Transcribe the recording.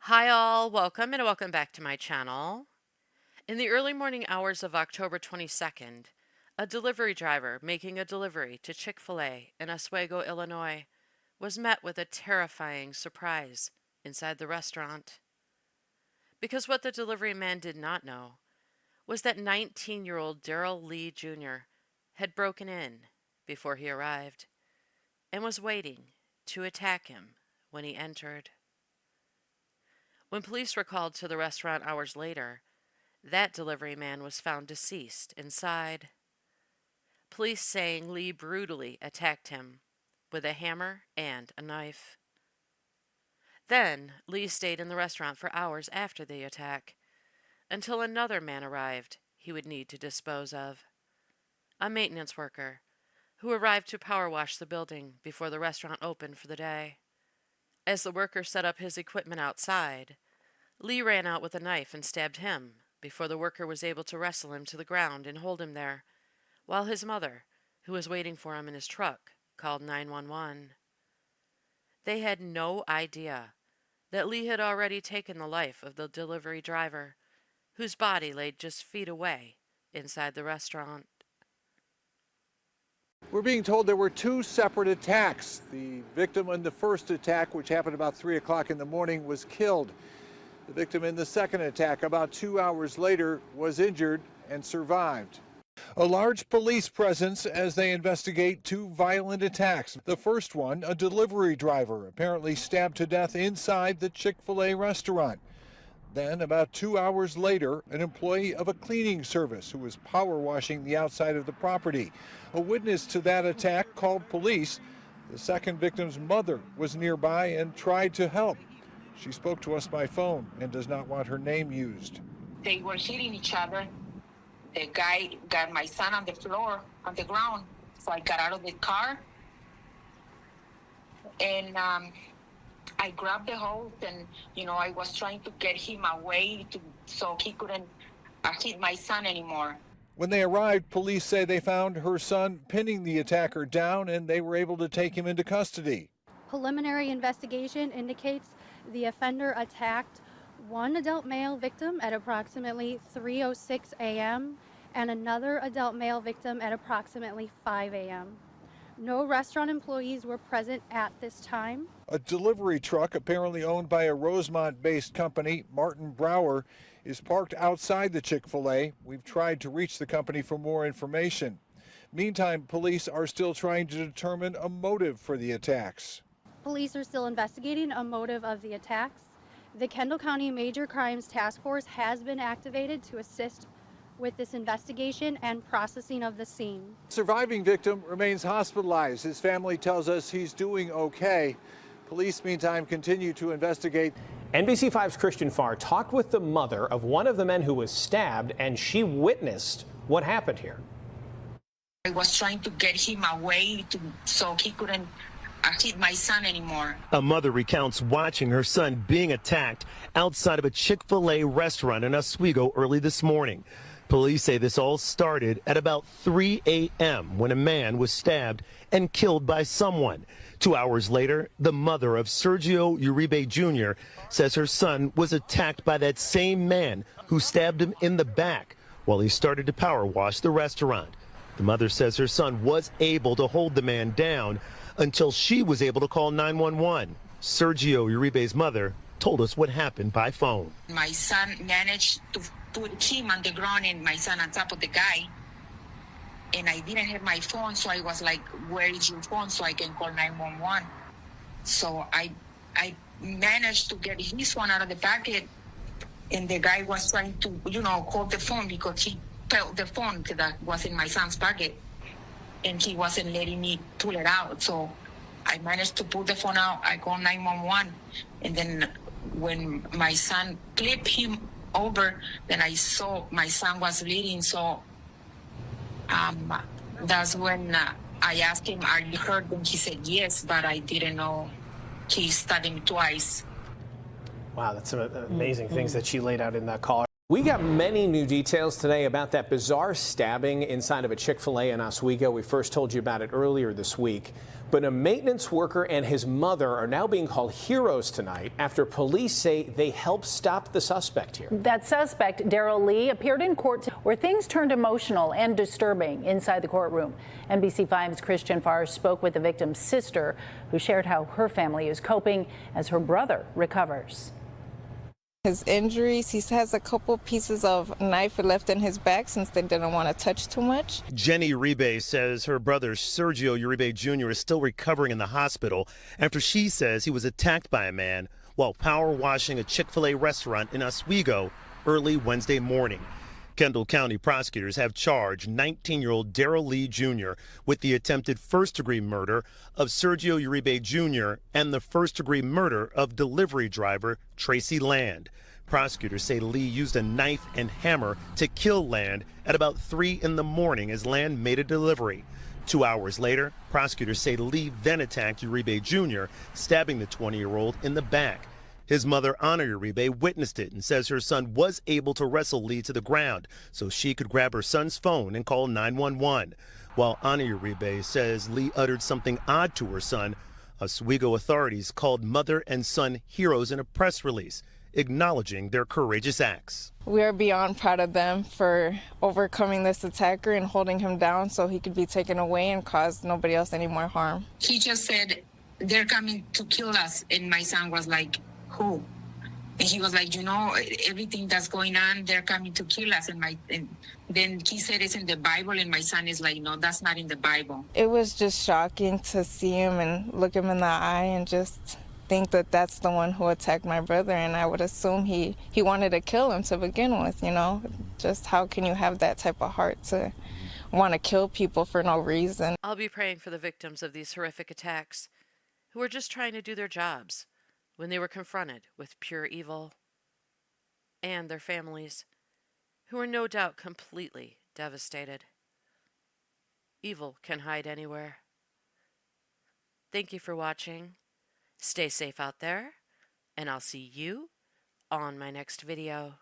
Hi all, welcome back to my channel. In the early morning hours of October 22nd, a delivery driver making a delivery to Chick-fil-A in Oswego, Illinois, was met with a terrifying surprise inside the restaurant. Because what the delivery man did not know was that 19-year-old Darrell Lee Jr. had broken in before he arrived and was waiting to attack him when he entered. When police were called to the restaurant hours later, that delivery man was found deceased inside. Police saying Lee brutally attacked him with a hammer and a knife. Then, Lee stayed in the restaurant for hours after the attack, until another man arrived he would need to dispose of. A maintenance worker, who arrived to power wash the building before the restaurant opened for the day. As the worker set up his equipment outside, Lee ran out with a knife and stabbed him before the worker was able to wrestle him to the ground and hold him there, while his mother, who was waiting for him in his truck, called 911. They had no idea that Lee had already taken the life of the delivery driver, whose body lay just feet away inside the restaurant. We're being told there were two separate attacks. The victim in the first attack, which happened about 3 o'clock in the morning, was killed. The victim in the second attack, about 2 hours later, was injured and survived. A large police presence as they investigate two violent attacks. The first one, a delivery driver apparently stabbed to death inside the Chick-fil-A restaurant. Then, about 2 hours later, an employee of a cleaning service who was power washing the outside of the property. A witness to that attack called police. The second victim's mother was nearby and tried to help. She spoke to us by phone and does not want her name used. They were hitting each other. The guy got my son on the floor, on the ground. So I got out of the car and I grabbed the hose and, I was trying to get him away so he couldn't hit my son anymore. When they arrived, police say they found her son pinning the attacker down and they were able to take him into custody. Preliminary investigation indicates the offender attacked one adult male victim at approximately 3:06 a.m. and another adult male victim at approximately 5 a.m. No restaurant employees were present at this time. A delivery truck, apparently owned by a Rosemont-based company, Martin Brower, is parked outside the Chick-fil-A. We've tried to reach the company for more information. Meantime, police are still trying to determine a motive for the attacks. Police are still investigating a motive of the attacks. The Kendall County Major Crimes Task Force has been activated to assist with this investigation and processing of the scene. Surviving victim remains hospitalized. His family tells us he's doing okay. Police, meantime, continue to investigate. NBC5's Christian Farr talked with the mother of one of the men who was stabbed, and she witnessed what happened here. I was trying to get him away so he couldn't hit my son anymore. A mother recounts watching her son being attacked outside of a Chick-fil-A restaurant in Oswego early this morning. Police say this all started at about 3 a.m. when a man was stabbed and killed by someone. 2 hours later, the mother of Sergio Uribe Jr. says her son was attacked by that same man who stabbed him in the back while he started to power wash the restaurant. The mother says her son was able to hold the man down until she was able to call 911. Sergio Uribe's mother told us what happened by phone. My son managed to put him on the ground and my son on top of the guy. And I didn't have my phone, so I was like, where is your phone so I can call 911? So I managed to get his phone out of the pocket, and the guy was trying to, hold the phone because he felt the phone that was in my son's pocket, and he wasn't letting me pull it out. So I managed to pull the phone out. I called 911, and then when my son flipped him over, then I saw my son was bleeding. So that's when I asked him, are you hurt? And he said yes, but I didn't know he stabbed him twice. Wow, that's some amazing things that she laid out in that call. We got many new details today about that bizarre stabbing inside of a Chick-fil-A in Oswego. We first told you about it earlier this week. But a maintenance worker and his mother are now being called heroes tonight after police say they helped stop the suspect here. That suspect, Daryl Lee, appeared in court where things turned emotional and disturbing inside the courtroom. NBC5's Christian Farr spoke with the victim's sister, who shared how her family is coping as her brother recovers. His injuries, he has a couple pieces of knife left in his back since they didn't want to touch too much. Jenny Uribe says her brother Sergio Uribe Jr. is still recovering in the hospital after she says he was attacked by a man while power washing a Chick-fil-A restaurant in Oswego early Wednesday morning. Kendall County prosecutors have charged 19-year-old Daryl Lee Jr. with the attempted first-degree murder of Sergio Uribe Jr. and the first-degree murder of delivery driver Tracy Land. Prosecutors say Lee used a knife and hammer to kill Land at about 3 in the morning as Land made a delivery. 2 hours later, prosecutors say Lee then attacked Uribe Jr., stabbing the 20-year-old in the back. His mother, Anna Uribe, witnessed it and says her son was able to wrestle Lee to the ground so she could grab her son's phone and call 911. While Anna Uribe says Lee uttered something odd to her son, Oswego authorities called mother and son heroes in a press release, acknowledging their courageous acts. We are beyond proud of them for overcoming this attacker and holding him down so he could be taken away and cause nobody else any more harm. He just said, they're coming to kill us. And my son was like, who? And he was like, everything that's going on, they're coming to kill us. And then he said it's in the Bible, and my son is like, no, that's not in the Bible. It was just shocking to see him and look him in the eye and just think that that's the one who attacked my brother. And I would assume he wanted to kill him to begin with, Just how can you have that type of heart to want to kill people for no reason? I'll be praying for the victims of these horrific attacks who are just trying to do their jobs when they were confronted with pure evil, and their families, who are no doubt completely devastated. Evil can hide anywhere. Thank you for watching. Stay safe out there, and I'll see you on my next video.